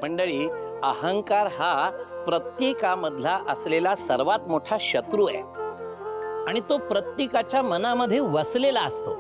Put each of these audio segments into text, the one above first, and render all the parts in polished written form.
मंडळी, अहंकार हा प्रत्येकामधला असलेला सर्वात मोठा शत्रू आहे आणि तो प्रत्येकाच्या मनामध्ये वसलेला असतो.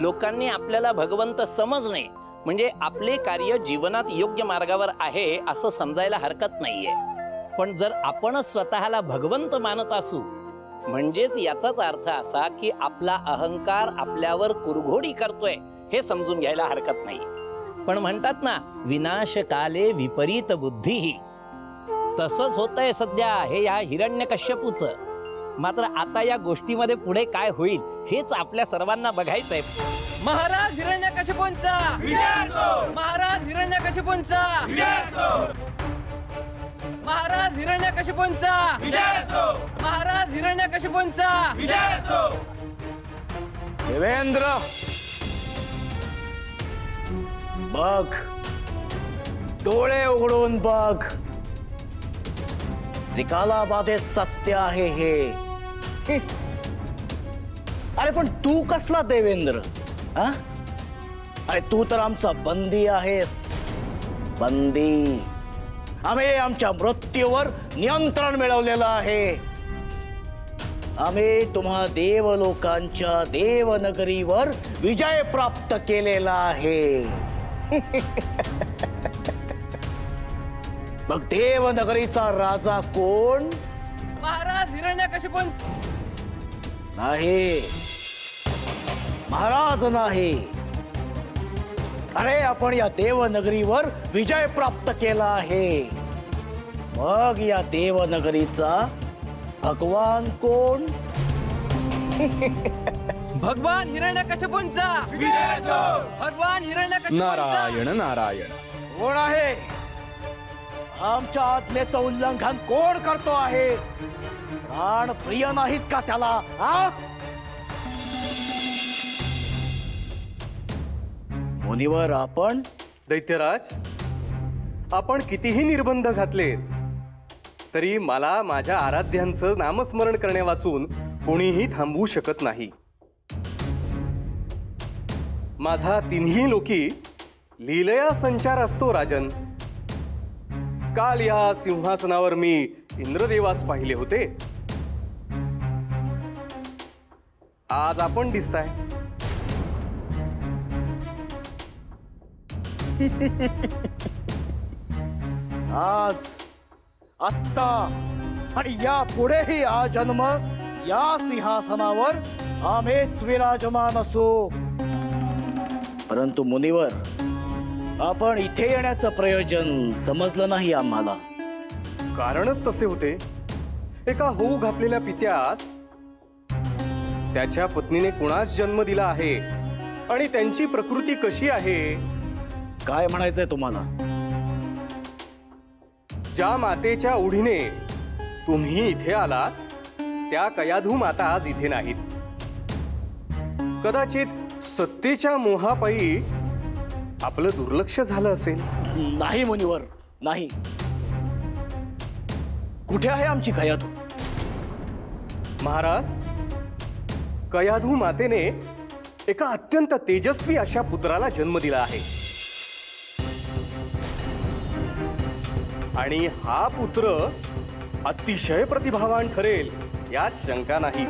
लोकांनी आपल्याला भगवंत समजणे म्हणजे आपले कार्य जीवनात योग्य मार्गावर आहे असं समजायला हरकत नाहीये. पण जर आपणच स्वतःला भगवंत मानत असू म्हणजेच याचाच अर्थ असा की आपला अहंकार आपल्यावर कुरघोडी करतोय हे समजून घ्यायला हरकत नाही. पण म्हणतात ना, विनाश काले विपरीत बुद्धी. तसंच होतंय सध्या हे या हिरण्यकश्यपूचं. मात्र आता या गोष्टीमध्ये पुढे काय होईल हेच आपल्या सर्वांना बघायचंय. महाराज हिरण्यकशिपूंचा विजय असो! महाराज हिरण्यकशिपूंचा विजय असो! महाराज हिरण्यकशिपूंचा विजय असो! महाराज हिरण्यकशिपूंचा विजय असो! देवेंद्र, बघ, डोळे उघडून बघ. त्रिकालाबाधेत सत्य आहे हे. अरे पण तू कसला देवेंद्र? हा? अरे तू तर आमचा बंदी आहेस. बंदी. आम्ही आमच्या मृत्यूवर नियंत्रण मिळवलेलं आहे. आम्ही तुम्हा देवलोकांच्या देवनगरीवर विजय प्राप्त केलेला आहे. मग देवनगरीचा राजा कोण? महाराज हिरण्यकशिपूं नाही, महाराज नाही. अरे आपण या देवनगरीवर विजय प्राप्त केला आहे. मग या देवनगरीचा भगवान कोण? भगवान हिरण्यकशिपूंचा विजय असो! भगवान हिरण्यकशिपूंचा नारायण नारायण. कोण आहे? आमच्या आज्ञेचं उल्लंघन कोण करतो आहे? प्राण प्रिय नाहीत का त्याला? हा? मुनिवर, आपण दैत्यराज, आपण कितीही निर्बंध घातलेत तरी मला माझ्या आराध्यांचं नामस्मरण करणे वाचून कोणीही थांबवू शकत नाही. माझा तिन्ही लोकी लीलया संचार असतो राजन. काल या सिंहासनावर मी इंद्रदेवास पाहिले होते. आज आपण दिसताय. आज, आत्ता आणि या पुढेही हा जन्म या सिंहासनावर आम्हीच विराजमान असू. परंतु मुनिवर, आपण इथे येण्याचं प्रयोजन समजलं नाही आम्हाला. कारणच तसे होते. एका होऊ घातलेल्या पित्यास त्याच्या पत्नीने कुणास जन्म दिला आहे आणि त्यांची प्रकृती कशी आहे. काय म्हणायचंय तुम्हाला? ज्या मातेच्या ओढीने तुम्ही इथे आलात त्या कयाधू माता आज इथे नाहीत. कदाचित सत्तेच्या मोहापायी आपलं दुर्लक्ष झालं असेल. नाही मुनिवर, नाही. कुठे आहे आमची कयाधू? महाराज, कयाधू मातेने एका अत्यंत तेजस्वी अशा पुत्राला जन्म दिला आहे आणि हा पुत्र अतिशय प्रतिभावान ठरेल यात शंका नाही.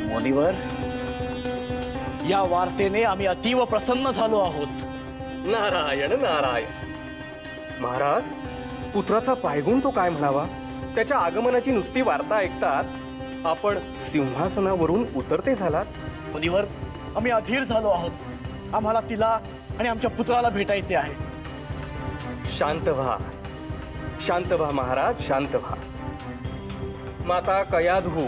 मुनिवर, या वार्तेने आम्ही अतीव प्रसन्न झालो आहोत. नारायण नारायण. महाराज, पुत्राचा पायगुण तो काय म्हणावा. त्याच्या आगमनाची नुसती वार्ता ऐकताच आपण सिंहासनावरून उतरते झालात. मुनिवर, आम्ही अधीर झालो आहोत. आम्हाला तिला आणि आमच्या पुत्राला भेटायचे आहे. शांत व्हा, शांत व्हा महाराज, शांत व्हा. माता कयाधू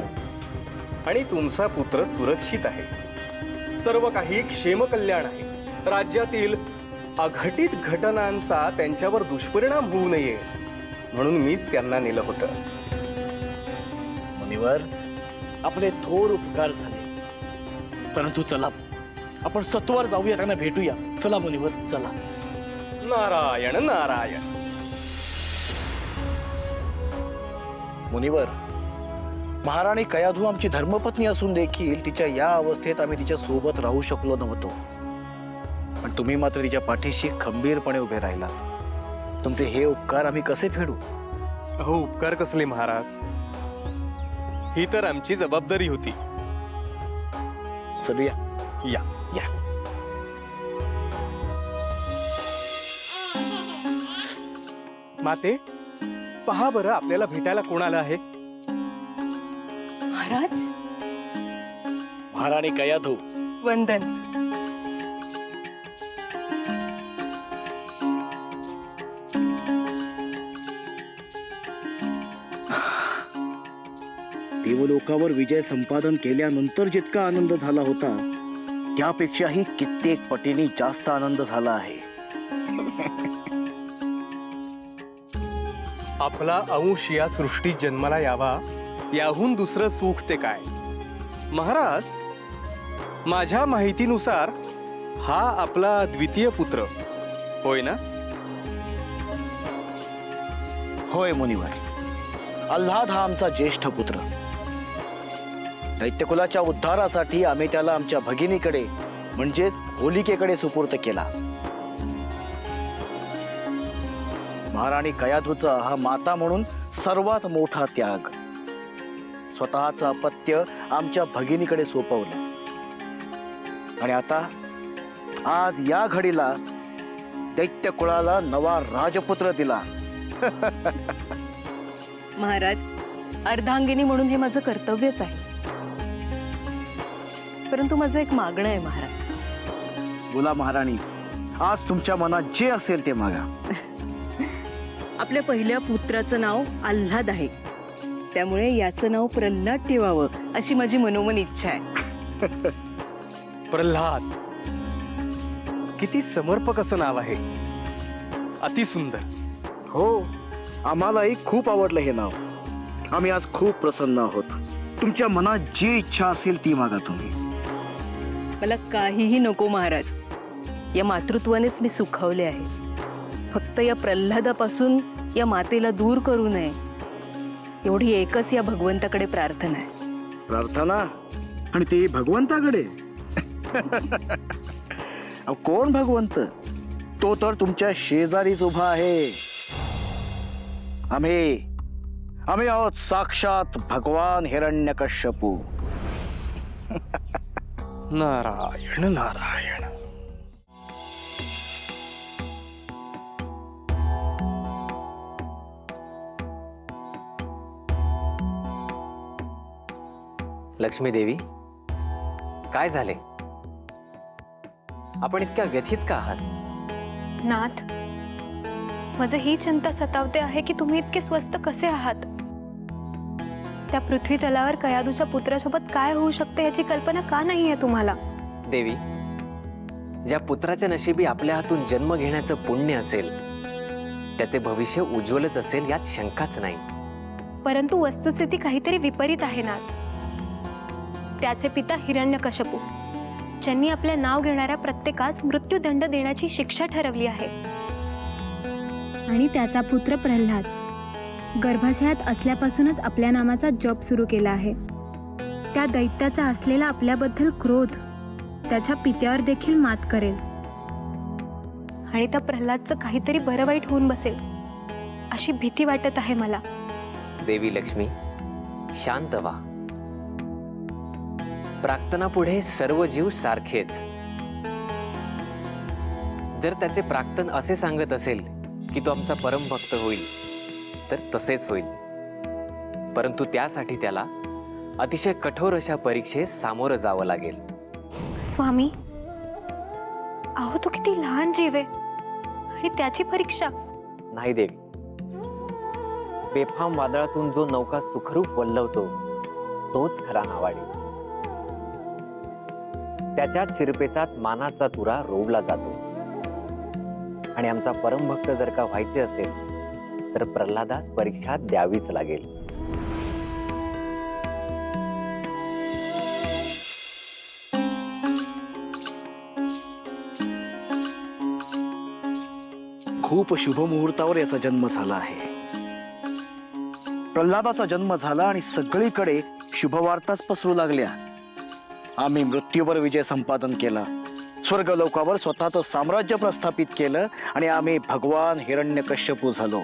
आणि तुमचा पुत्र सुरक्षित आहे. सर्व काही क्षेमकल्याण आहे. राज्यातील अघटित घटनांचा त्यांच्यावर दुष्परिणाम होऊ नये म्हणून मीच त्यांना नेलं होतं. मुनिवर, आपले थोर उपकार झाले. परंतु चला, आपण सत्वर जाऊया, त्यांना भेटूया. चला मुनिवर, चला. नारायण नारायण. मुनिवर, महाराणी कयाधू आमची धर्मपत्नी असून देखील तिच्या या अवस्थेत आम्ही तिच्या सोबत राहू शकलो नव्हतो. पण तुम्ही मात्र तिच्या पाठीशी खंबीरपणे उभे राहिलात. तुमचे हे उपकार आम्ही कसे फेडू? अहो, उपकार कसले महाराज, ही तर आमची जबाबदारी होती. चलूया. या. या. माते, पहा बरं आपल्याला भेटायला कोण आलं आहे. महाराज महाराणी कयाधू. वंदन. देवलोकावर विजय संपादन केल्यानंतर जितका आनंद झाला होता त्यापेक्षाही कित्येक पटीने जास्त आनंद झाला आहे. आपला अंश या सृष्टीत जन्माला यावा याहून दुसरं सुख ते काय. महाराज, माझ्या माहितीनुसार हा आपला द्वितीय पुत्र होय ना? होय मुनिवर, अल्हाद हा आमचा ज्येष्ठ पुत्र. दैत्यकुलाच्या उद्धारासाठी आम्ही त्याला आमच्या भगिनीकडे म्हणजेच होलिकेकडे सुपूर्त केला. महाराणी कयाधूचा हा माता म्हणून सर्वात मोठा त्याग. स्वतःचं अपत्य आमच्या भगिनीकडे सोपवलं आणि आता आज या घडीला दैत्यकुळाला नवा राजपुत्र दिला. महाराज, अर्धांगिनी म्हणून हे माझं कर्तव्यच आहे. परंतु माझं एक मागणं आहे महाराज. बोला महाराणी, आज तुमच्या मनात जे असेल ते मागा. आपल्या पहिल्या पुत्राचं नाव आल्हाद आहे, त्यामुळे याचं नाव प्रल्हाद ठेवावं अशी माझी मनोमन इच्छा आहे. प्रल्हाद, किती समर्पक असं नाव आहे. अतिसुंदर. हो, आम्हालाही खूप आवडलं हे नाव. आम्ही आज खूप प्रसन्न आहोत. तुमच्या मनात जी इच्छा असेल ती मागा तुम्ही. मला काहीही नको महाराज, या मातृत्वानेच मी सुखावले आहे. फक्त या प्रल्हादापासून या मातेला दूर करू नये एवढी एकच या भगवंताकडे प्रार्थना आहे. प्रार्थना? आणि ते भगवंताकडे? अहो, कोण भगवंत? तो तर तुमच्या शेजारीच उभा आहे. आम्ही आहोत साक्षात भगवान हिरण्यकश्यपू. नारायण नारायण. लक्ष्मी देवी, काय झाले? आपण इतक्या व्यथित का आहात? नाथ, माझं ही चिंता सतावते आहे की तुम्ही इतके स्वस्त कसे आहात. त्या पृथ्वी तलावर कयाधूच्या पुत्रासोबत काय होऊ शकते याची कल्पना का नाही आहे तुम्हाला? देवी, ज्या पुत्राच्या नशिबी आपल्या हातून जन्म घेण्याचं पुण्य असेल त्याचे भविष्य उज्ज्वलच असेल यात शंकाच नाही. परंतु वस्तुस्थिती काहीतरी विपरीत आहे नाथ. त्याचे पिता हिरण्यकश्यपू, ज्यांनी आपले नाव घेणाऱ्या प्रत्येकास मृत्यूदंड देण्याची शिक्षा ठरवली आहे. आणि त्याचा पुत्र प्रल्हाद गर्भाशयात असल्यापासूनच आपल्या नामाचा जप सुरू केला आहे. त्या दैत्याचा असलेला आपल्याबद्दल क्रोध त्याच्या पित्यावर देखील मात करेल. आणि त्या प्रल्हादचं काहीतरी बरं वाईट होऊन बसेल अशी भीती वाटत आहे मला. देवी लक्ष्मी, शांत व्हा. प्राक्तनापुढे सर्व जीव सारखेच. जर त्याचे प्राक्तन असे सांगत असेल की तो आमचा परमभक्त होईल तर तसेच होईल. परंतु त्यासाठी त्याला अतिशय कठोर अशा परीक्षेस सामोरं जावं लागेल. स्वामी, अहो तो किती लहान जीव आहे आणि त्याची परीक्षा. नाही देवी, बेफाम वादळातून जो नौका सुखरूप वल्लवतो तोच खरा नावाडी. त्याच्या शिरपेचात मानाचा तुरा रोवला जातो. आणि आमचा परमभक्त जर का व्हायचे असेल तर प्रल्हादास परीक्षा द्यावीच लागेल. खूप शुभ मुहूर्तावर याचा जन्म झाला आहे. प्रल्हादाचा जन्म झाला आणि सगळीकडे शुभवार्ताच पसरू लागल्या. आम्ही मृत्यूवर विजय संपादन केला, स्वर्ग लोकावर स्वतःचं साम्राज्य प्रस्थापित केलं आणि आम्ही भगवान हिरण्यकश्यपू झालो.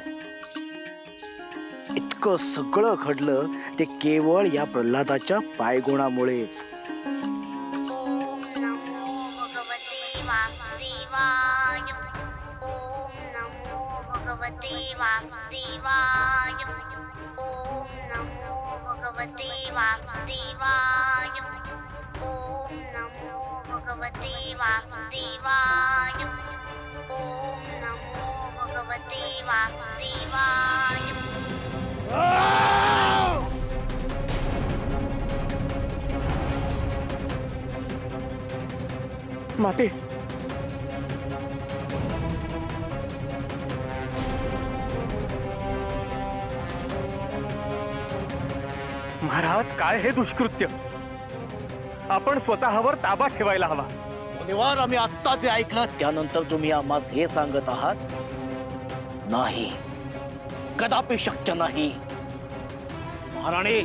इतकं सगळं घडलं ते केवळ या प्रल्हादाच्या पायगुणामुळेच. ओम नमो भगवते वासुदेवाय. ओम नमो भगवते वासुदेवाय. ओम नमो भगवते वासुदेवाय. ओम नमो भगवते वासुदेवाय. ओम नमो भगवते वासुदेवाय. माते महाराज, काय हे दुष्कृत्य? आपण स्वतःवर ताबा ठेवायला हवा. मुनिवार, आम्ही आत्ता जे ऐकलं त्यानंतर तुम्ही आम्हास हे सांगत आहात? नाही, कदापि शक्य नाही. महाराणी,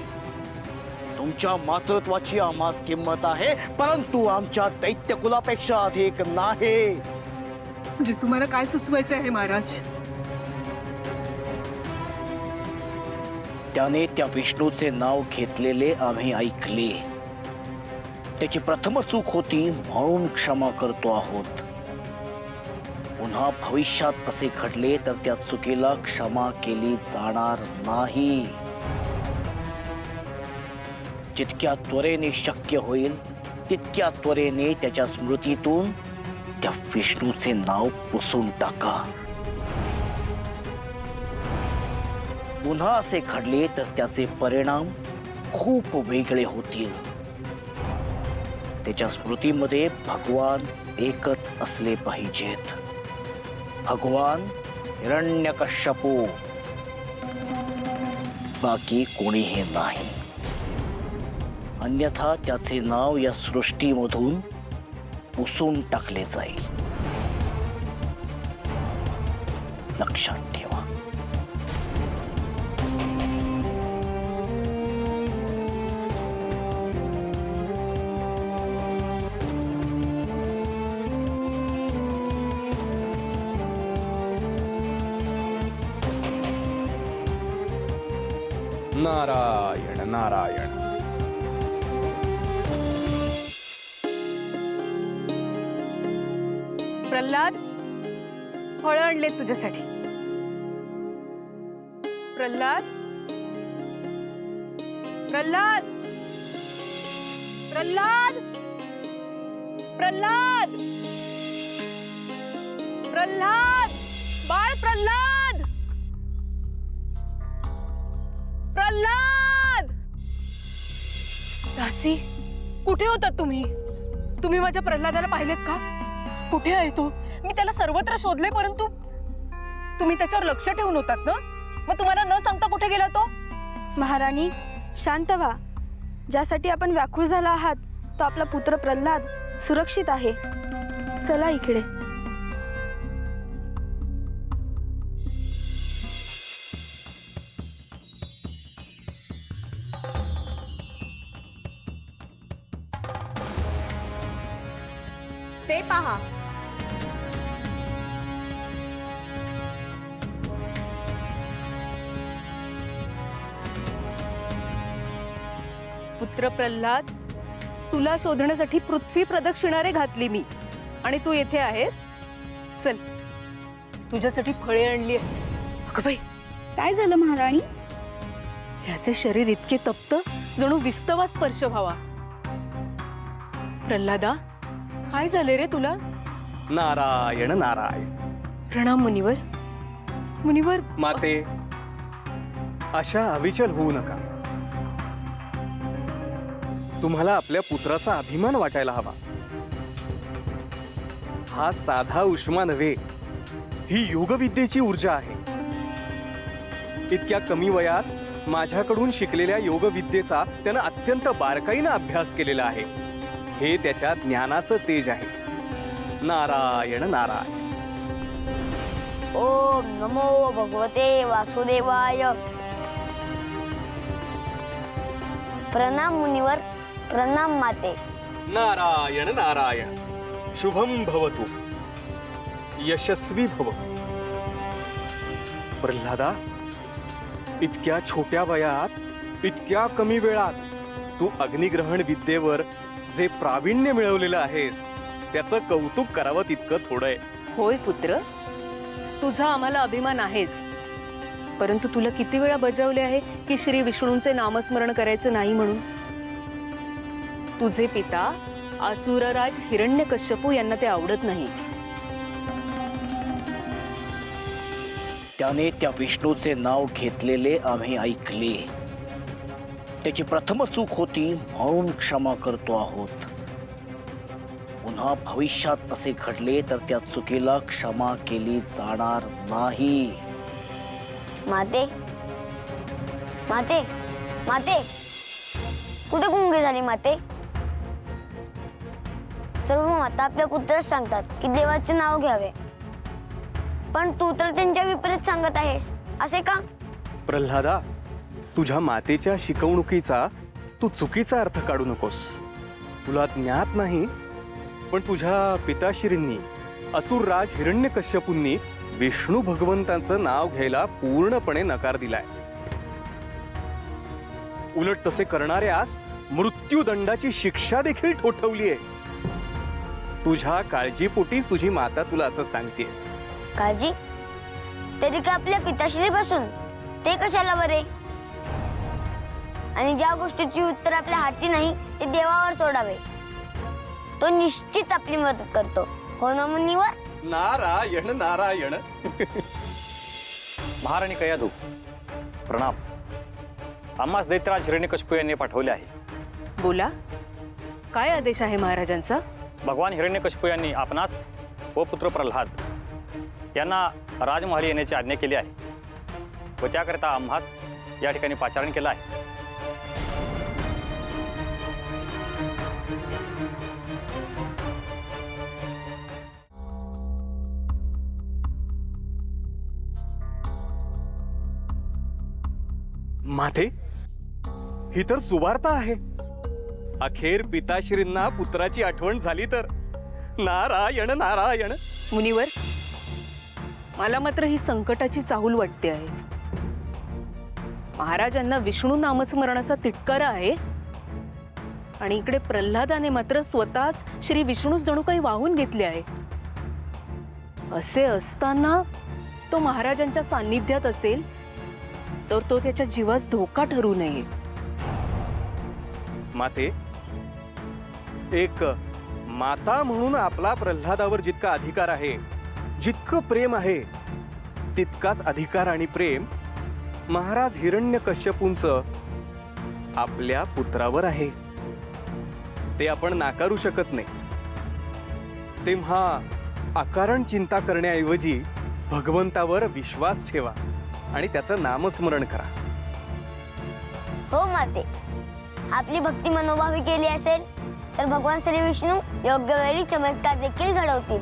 तुमच्या मातृत्वाची आम्हास किंमत आहे, परंतु आमच्या दैत्य कुलापेक्षा अधिक नाही. म्हणजे तुम्हाला काय सुचवायचं आहे महाराज? त्याने त्या विष्णूचे नाव घेतलेले आम्ही ऐकले. त्याची प्रथम चूक होती म्हणून क्षमा करतो आहोत. पुन्हा भविष्यात असे घडले तर त्या चुकीला क्षमा केली जाणार नाही. जितक्या त्वरेने शक्य होईल तितक्या त्वरेने त्याच्या स्मृतीतून त्या विष्णूचे नाव पुसून टाका. पुन्हा असे घडले तर त्याचे परिणाम खूप वेगळे होतील. त्याच्या स्मृतीमध्ये भगवान एकच असले पाहिजेत, भगवान हिरण्यकश्यपू, बाकी कोणीही नाही. अन्यथा त्याचे नाव या सृष्टीमधून पुसून टाकले जाईल. लक्षात ठेवा. नारायण नारायण. प्रल्हाद, फळं आणलेत तुझ्यासाठी. प्रल्हाद, प्रल्हाद, प्रल्हाद, प्रल्हाद, प्रल्हाद, बाळ प्रल्हाद, प्रल्हाद. दासी, कुठे होतात तुम्ही? तुम्ही माझ्या प्रल्हादाला पाहिलेत का? कुठे आहे तो? मी त्याला सर्वत्र शोधले, परंतु तुम्ही त्याच्यावर लक्ष ठेवून होतात ना? मग तुम्हाला न सांगता कुठे गेला तो? महाराणी, शांत व्हा. ज्यासाठी आपण व्याकुळ झाला आहात तो आपला पुत्र प्रल्हाद सुरक्षित आहे. चला इकडे. ते पहा, पुत्र प्रल्हाद, तुला शोधण्यासाठी पृथ्वी प्रदक्षिणारे घातली मी, आणि तू येथे आहेस. चल, तुझ्यासाठी फळे आणली आहे. अगं बाई, काय झालं महाराणी? ह्याचे शरीर इतके तप्त जणू विस्तवा स्पर्श व्हावा. प्रल्हादा, काय झाले रे तुला? नारायण नारायण. प्रणाम मुनिवर. मुनिवर, माते, अशा अविचल होऊ नका. तुम्हाला आपल्या पुत्राचा अभिमान वाटायला हवा. हा साधा उष्मा नव्हे, ही योगविद्येची ऊर्जा आहे. इतक्या कमी वयात माझ्याकडून शिकलेल्या योगविद्येचा त्यानं अत्यंत बारकाईनं अभ्यास केलेला आहे. हे त्याच्या ज्ञानाचं तेज आहे. नारायण नारायण. ओम नमो भगवते वासुदेवाय. प्रणाम मुनिवर, प्रणाम माते. नारायण नारायण. शुभम भवतु, यशस्वी भव. प्रल्हादा, इतक्या छोट्या वयात इतक्या कमी वेळात तू अग्निग्रहण विद्येवर जे प्रावीण्य मिळवलेलं आहेस त्याचं कौतुक करावं तितकं थोडं आहे. होय पुत्र, तुझा आम्हाला अभिमान आहेच, परंतु तुला किती वेळा बजावले आहे की श्री विष्णूंचे नामस्मरण करायचं नाही म्हणून. तुझे पिता असुरराज हिरण्यकश्यपू यांना ते आवडत नाही. त्याने त्या विष्णूचे नाव घेतलेले आम्ही ऐकले. त्याची प्रथम चूक होती म्हणून क्षमा करतो आहोत. पुन्हा भविष्यात असे घडले तर त्या चुकीला क्षमा केली जाणार नाही. माते माते माते कुठे गुंगे झाली माते? सर्व माता आपल्या पुत्रास सांगतात की देवाचे नाव घ्यावे, पण तू तर त्यांच्या विपरीत सांगत आहेस, असे का? प्रल्हादा, तुझ्या मातेच्या शिकवणुकीचा तू चुकीचा अर्थ काढू नकोस. तुला ज्ञात नाही, पण तुझ्या पिताश्रींनी असुरराज हिरण्यकश्यपूंनी विष्णू भगवंतांचं नाव घ्यायला पूर्णपणे नकार दिलाय. उलट तसे करणाऱ्यास मृत्यूदंडाची शिक्षा देखील ठोठवली आहे. तुझ्या काळजीपोटीच तुझी माता तुला असं सांगते. काळजी? तरी का आपल्या पिताश्री पासून? ते कशाला बरे? आणि ज्या गोष्टीची उत्तर आपल्या हाती नाही ते देवावर सोडावे. तो निश्चित आपली मदत करतो, हो ना मुनीवर? नारायण नारायण. महाराणी कयाधू, प्रणाम. आम्हास दैत्यराज हिरण्यकश्यपू यांनी पाठवले आहे. बोला, काय आदेश आहे महाराजांचा? भगवान हिरण्यकश्यपू यांनी आपणास व पुत्र प्रल्हाद यांना राजमहाली येण्याची आज्ञा केली आहे व त्याकरिता आम्हास या ठिकाणी पाचारण केलं आहे. माते, ही तर सुवार्ता आहे. अखेर पिताश्रींना पुत्राची आठवण झाली तर. नारायण नारायण. मुनिवर, मला मात्र ही संकटाची चाहूल वाटते आहे. महाराजांना विष्णू नामस्मरणाचा तिटकारा आहे आणि इकडे प्रल्हादाने मात्र स्वतःच श्री विष्णूस जणू काही वाहून घेतले आहे. असे असताना तो महाराजांच्या सान्निध्यात असेल तर तो त्याच्या जीवास धोका ठरू नये. माते, एक माता म्हणून आपला प्रल्हादावर जितका अधिकार आहे, जितकं प्रेम आहे, तितकाच अधिकार आणि प्रेम महाराज हिरण्यकश्यपूंचं आपल्या पुत्रावर आहे. ते आपण नाकारू शकत नाही. तेव्हा अकारण चिंता करण्याऐवजी भगवंतावर विश्वास ठेवा आणि त्याचं नामस्मरण करा. हो माते, आपली भक्ती मनोभावी केली असेल तर भगवान श्री विष्णू योग्य वेळी चमत्कार देखील घडवतील.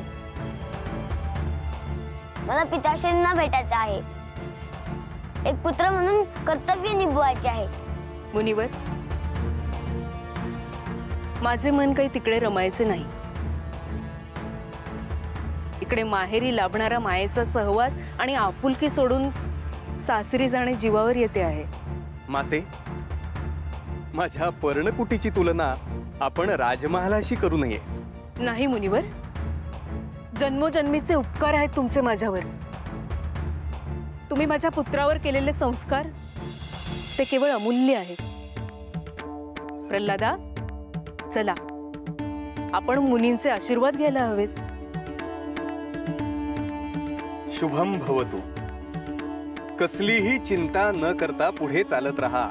मला पिताश्रींना भेटायचं आहे. एक पुत्र म्हणून कर्तव्य निभवायचे आहे. मुनिवर, माझे मन काही तिकडे रमायचे नाही. इकडे माहेरी लाभणारा मायेचा सहवास आणि आपुलकी सोडून सासरी जाणे जीवावर येते आहे. माते, माझ्या पर्णकुटीची तुलना आपण राजमहालाशी करू नये. नाही मुनिवर, जन्मोजन्मीचे उपकार आहेत तुमचे माझ्यावर. तुम्ही माझ्या पुत्रावर केलेले संस्कार ते केवळ अमूल्य आहेत. प्रल्हादा, चला आपण मुनींचे आशीर्वाद घ्यायला हवेत. शुभम भवतु. कसलीही चिंता न करता पुढे चालत राहा.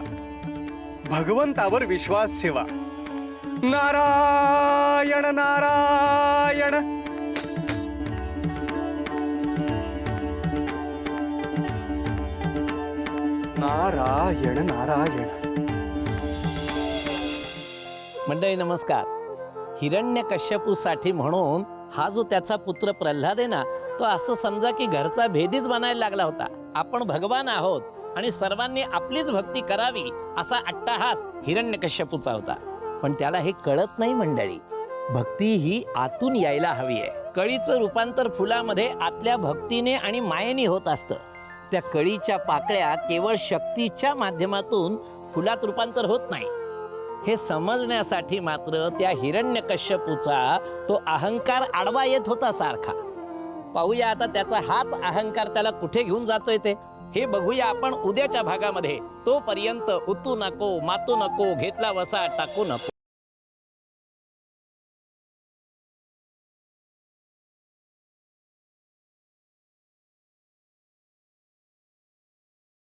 भगवंतावर विश्वास ठेवा. नारायण नारायण. नारायण नारायण. मंडळी नमस्कार. हिरण्यकश्यपूसाठी म्हणून हा जो त्याचा पुत्र प्रल्हाद आहे ना, तो असं समजा की घरचा भेदीच बनायला लागला होता. आपण भगवान आहोत आणि सर्वांनी आपलीच भक्ती करावी असा अट्टाहास हिरण्यकश्यपूचा होता. पण त्याला हे कळत नाही मंडळी. भक्ती ही आतून यायला हवी आहे. कळीचं रूपांतर फुलामध्ये आतल्या भक्तीने आणि मायेने होत असतं. त्या कळीच्या पाकळ्या केवळ शक्तीच्या माध्यमातून फुलात रूपांतर होत नाही. हे समजण्यासाठी मात्र त्या हिरण्यकश्यपूचा तो अहंकार आडवा येत होता सारखा. पाहूया आता त्याचा हाच अहंकार त्याला कुठे घेऊन जातोय ते. हे बघूया आपण उद्याच्या भागामध्ये. तोपर्यंत उतू नको, मातू नको, घेतला वसा टाकू नको.